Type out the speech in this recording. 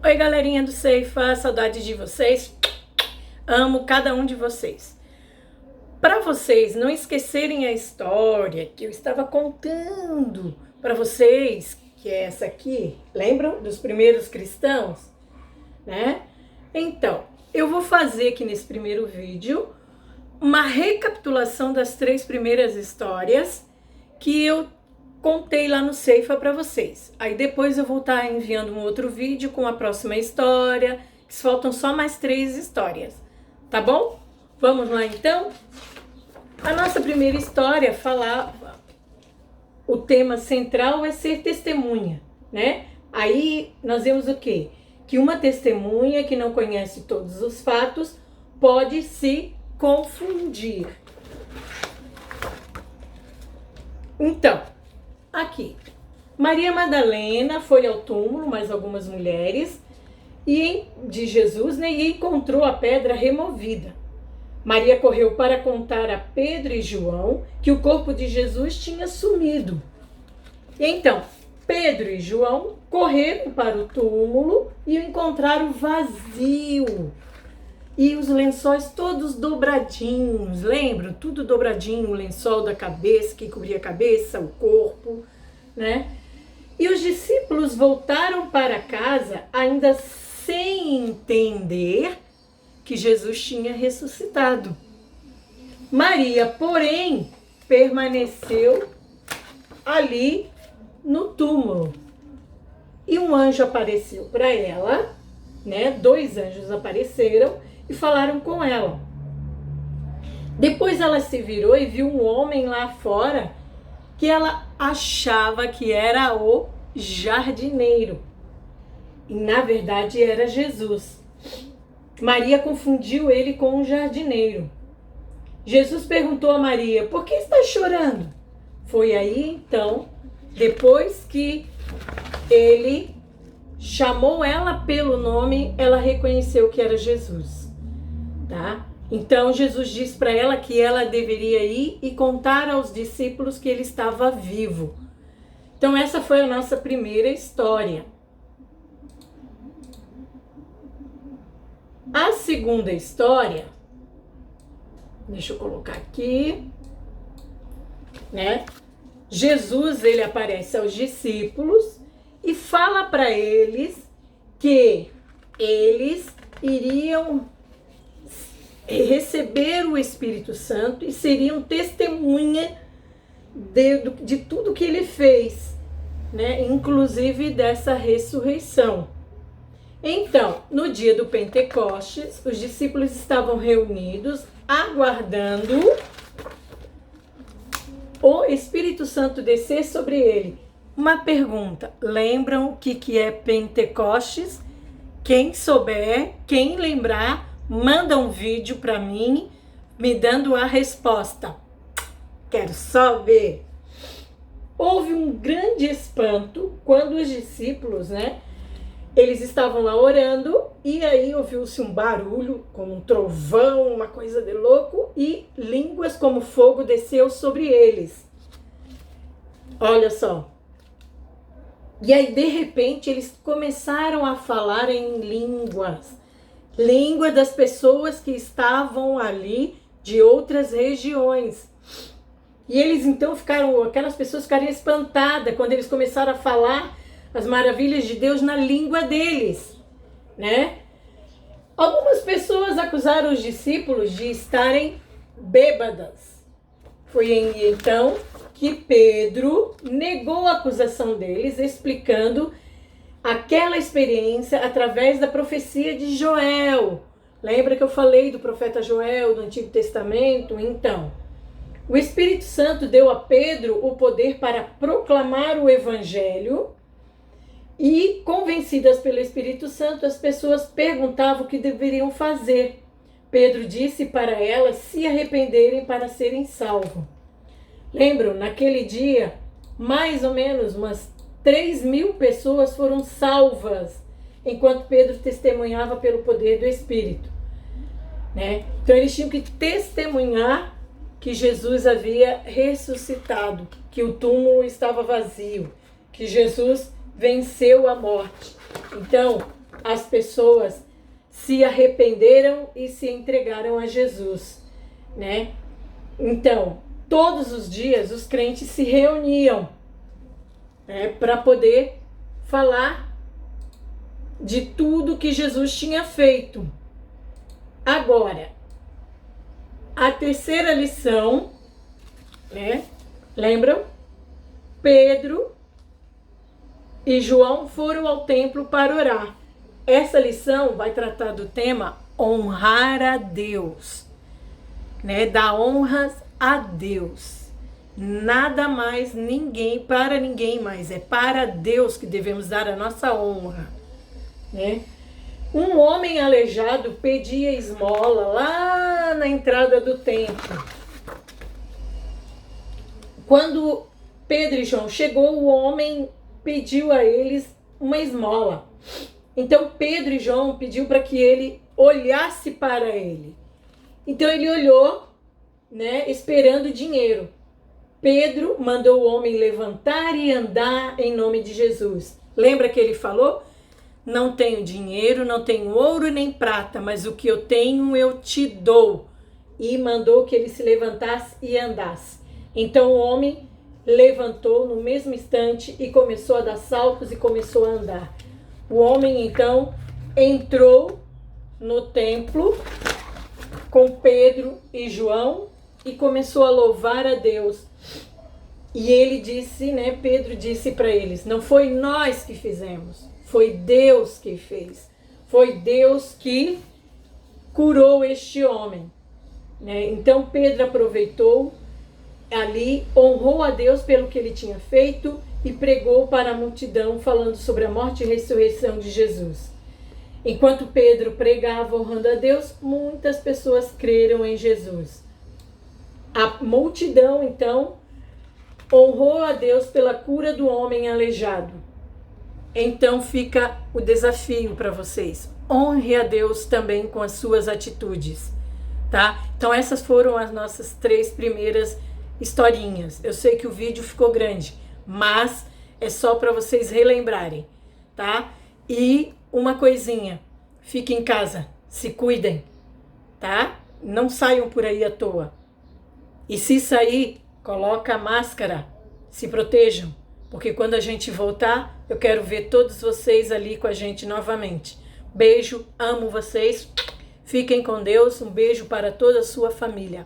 Oi, galerinha do Ceifa, saudade de vocês. Amo cada um de vocês. Para vocês não esquecerem a história que eu estava contando para vocês, que é essa aqui, lembram dos primeiros cristãos, né? Então, eu vou fazer aqui nesse primeiro vídeo uma recapitulação das 3 primeiras histórias que eu contei lá no Ceifa para vocês. Aí depois eu vou estar enviando um outro vídeo com a próxima história, que faltam só mais 3 histórias, tá bom? Vamos lá então? A nossa primeira história falava, o tema central é ser testemunha, né? Aí nós vemos o quê? Que uma testemunha que não conhece todos os fatos pode se confundir. Então, aqui, Maria Madalena foi ao túmulo, mais algumas mulheres, de Jesus, né, e encontrou a pedra removida. Maria correu para contar a Pedro e João que o corpo de Jesus tinha sumido. E então, Pedro e João correram para o túmulo e o encontraram vazio. E os lençóis todos dobradinhos, lembram? Tudo dobradinho, o lençol da cabeça, que cobria a cabeça, o corpo, né? E os discípulos voltaram para casa ainda sem entender que Jesus tinha ressuscitado. Maria, porém, permaneceu ali no túmulo. E um anjo apareceu para ela, né? 2 anjos apareceram e falaram com ela. Depois ela se virou e viu um homem lá fora que ela achava que era o jardineiro. E na verdade era Jesus. Maria confundiu ele com um jardineiro. Jesus perguntou a Maria: por que está chorando? Foi aí então, depois que ele chamou ela pelo nome, ela reconheceu que era Jesus, tá? Então Jesus disse para ela que ela deveria ir e contar aos discípulos que ele estava vivo. Então essa foi a nossa primeira história. A segunda história, deixa eu colocar aqui, né? Jesus, ele aparece aos discípulos e fala para eles que eles iriam receber o Espírito Santo e seriam testemunha de tudo que ele fez, né? Inclusive dessa ressurreição. Então, no dia do Pentecostes, os discípulos estavam reunidos, aguardando o Espírito Santo descer sobre ele. Uma pergunta, lembram o que é Pentecostes? Quem souber, quem lembrar, manda um vídeo para mim, me dando a resposta. Quero só ver. Houve um grande espanto quando os discípulos, né? Eles estavam lá orando e aí ouviu-se um barulho, como um trovão, uma coisa de louco, e línguas como fogo desceu sobre eles. Olha só. E aí, de repente, eles começaram a falar em línguas. Língua das pessoas que estavam ali de outras regiões. E eles então aquelas pessoas ficaram espantadas quando eles começaram a falar as maravilhas de Deus na língua deles, né? Algumas pessoas acusaram os discípulos de estarem bêbadas. Foi então que Pedro negou a acusação deles, explicando aquela experiência através da profecia de Joel. Lembra que eu falei do profeta Joel do Antigo Testamento? Então, o Espírito Santo deu a Pedro o poder para proclamar o Evangelho. E, convencidas pelo Espírito Santo, as pessoas perguntavam o que deveriam fazer. Pedro disse para elas se arrependerem para serem salvos. Lembram, naquele dia, mais ou menos umas 3.000 pessoas foram salvas, enquanto Pedro testemunhava pelo poder do Espírito, né? Então eles tinham que testemunhar que Jesus havia ressuscitado, que o túmulo estava vazio, que Jesus venceu a morte. Então, as pessoas se arrependeram e se entregaram a Jesus, né? Então, todos os dias os crentes se reuniam, né, para poder falar de tudo que Jesus tinha feito. Agora, a terceira lição, né? Lembram? Pedro e João foram ao templo para orar. Essa lição vai tratar do tema honrar a Deus, né? Dar honras a Deus. Nada mais, ninguém, para ninguém mais. É para Deus que devemos dar a nossa honra, né? Um homem aleijado pedia esmola lá na entrada do templo. Quando Pedro e João chegou, o homem pediu a eles uma esmola. Então Pedro e João pediu para que ele olhasse para ele. Então ele olhou, né, esperando dinheiro. Pedro mandou o homem levantar e andar em nome de Jesus. Lembra que ele falou? Não tenho dinheiro, não tenho ouro nem prata, mas o que eu tenho eu te dou. E mandou que ele se levantasse e andasse. Então o homem levantou no mesmo instante e começou a dar saltos e começou a andar. O homem então entrou no templo com Pedro e João e começou a louvar a Deus. E ele disse, né, Pedro disse para eles, não foi nós que fizemos, foi Deus que fez. Foi Deus que curou este homem, né? Então Pedro aproveitou ali, honrou a Deus pelo que ele tinha feito e pregou para a multidão falando sobre a morte e ressurreição de Jesus. Enquanto Pedro pregava honrando a Deus, muitas pessoas creram em Jesus. A multidão, então, honrou a Deus pela cura do homem aleijado. Então fica o desafio para vocês. Honre a Deus também com as suas atitudes, tá? Então essas foram as nossas 3 primeiras historinhas. Eu sei que o vídeo ficou grande, mas é só para vocês relembrarem, tá? E uma coisinha, fiquem em casa, se cuidem, tá? Não saiam por aí à toa. E se sair, coloca a máscara, se protejam, porque quando a gente voltar, eu quero ver todos vocês ali com a gente novamente. Beijo, amo vocês, fiquem com Deus, um beijo para toda a sua família.